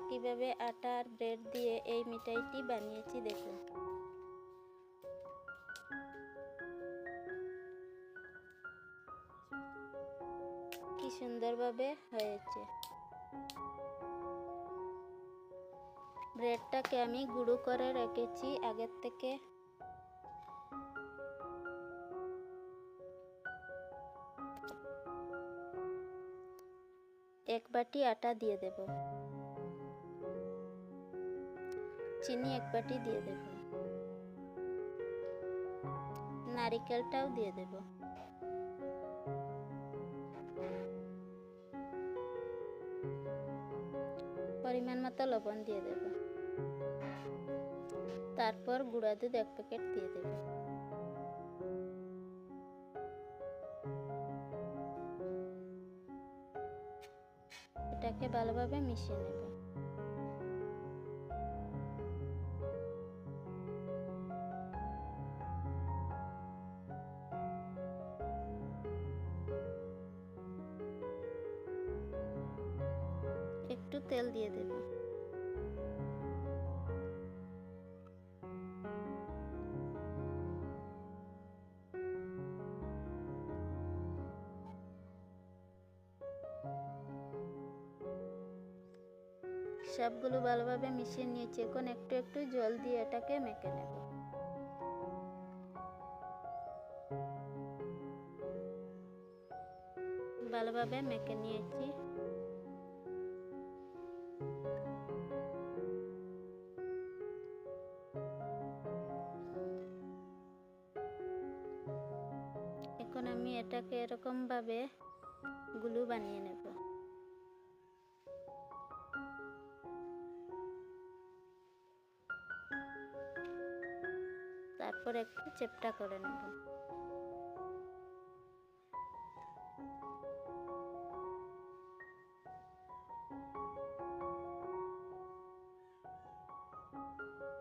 কিভাবে আটা আর ব্রেড দিয়ে এই মিঠাইটি বানিয়েছি দেখুন। কি সুন্দরভাবে হয়েছে। ব্রেডটাকে আমি গুঁড়ো করে রেখেছি আগের থেকে। এক বাটি আটা দিয়ে দেব, চিনি এক বাটি দিয়ে দেব, নারিকেলটাও দিয়ে দেব, পরিমাণ মতো লবণ দিয়ে দেব, তারপর গুঁড়া দুধ এক প্যাকেট দিয়ে দেব। এটাকে ভালোভাবে মিশিয়ে নেব। একটু তেল দিয়ে দেব। সবগুলো ভালোভাবে মিশিয়ে নিয়েছি। এখন একটু একটু জল দিয়ে এটাকে মেখে নেব। ভালোভাবে মেখে নিয়েছি। এখন আমি এটাকে এরকম ভাবে গুলু বানিয়ে নেব। তারপর একটু চেপটা করে নেব।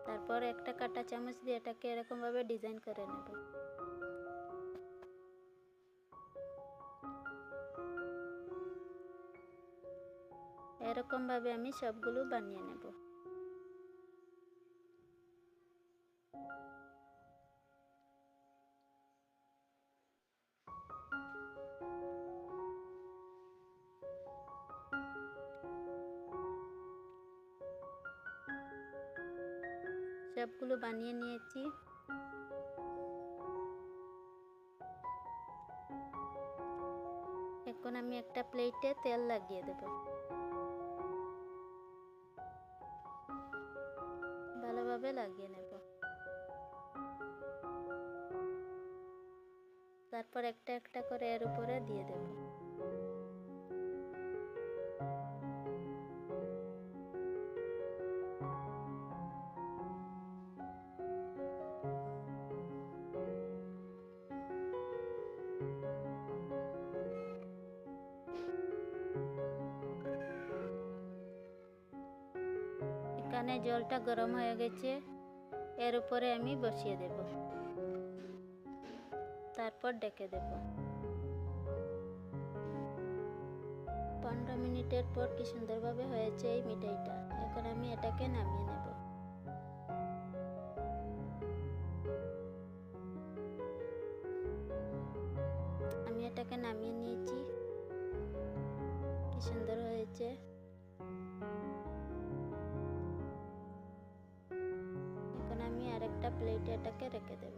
তারপর একটা কাঁটা চামচ দিয়ে এটাকে এরকম ভাবে ডিজাইন করে নেব। এরকম ভাবে আমি সবগুলো বানিয়ে নেব। সবগুলো বানিয়ে নিয়েছি। এখন আমি একটা প্লেটে তেল লাগিয়ে দেব। ভালোভাবে লাগিয়ে নেব। তারপর একটা একটা করে এর উপরে দিয়ে দেব। এখানে জলটা গরম হয়ে গেছে, এর উপরে আমি বসিয়ে দেব। তারপর ঢেকে দেব। 15 মিনিটের পর কি সুন্দরভাবে হয়েছে এই মিঠাইটা। এখন আমি এটাকে নামিয়ে নেব। আমি এটাকে নামিয়ে নিয়েছি। কি সুন্দর হয়েছে। এখন আমি আরেকটা প্লেটে এটাকে রেখে দেব।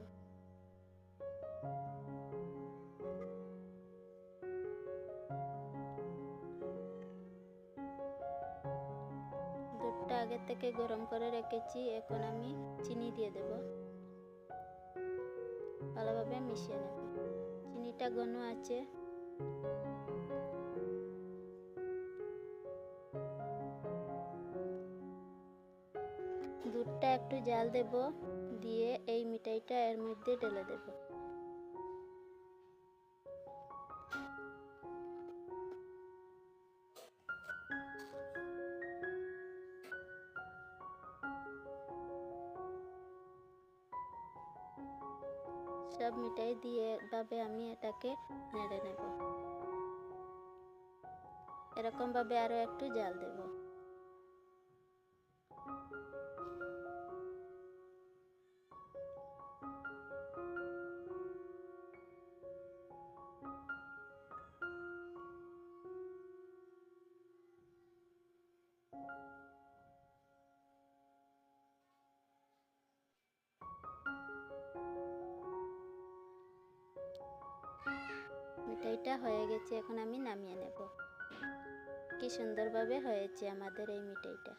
দুধটা আগে থেকে গরম করে রেখেছি। এখন আমি চিনি দিয়ে দেব। ভালোভাবে মিশিয়ে নেব। চিনিটা ঘন আছে। দুধটা একটু জাল দেব, দিয়ে এই মিঠাইটা এর মধ্যে ঢেলে দেব। সব মিঠাই দিয়ে এভাবে আমি এটাকে নেড়ে নেব। এরকম ভাবে আরো একটু জাল দেব। মিঠাইটা হয়ে গেছে, এখন আমি নামিয়ে নেব। কি সুন্দরভাবে হয়েছে আমাদের এই মিঠাইটা।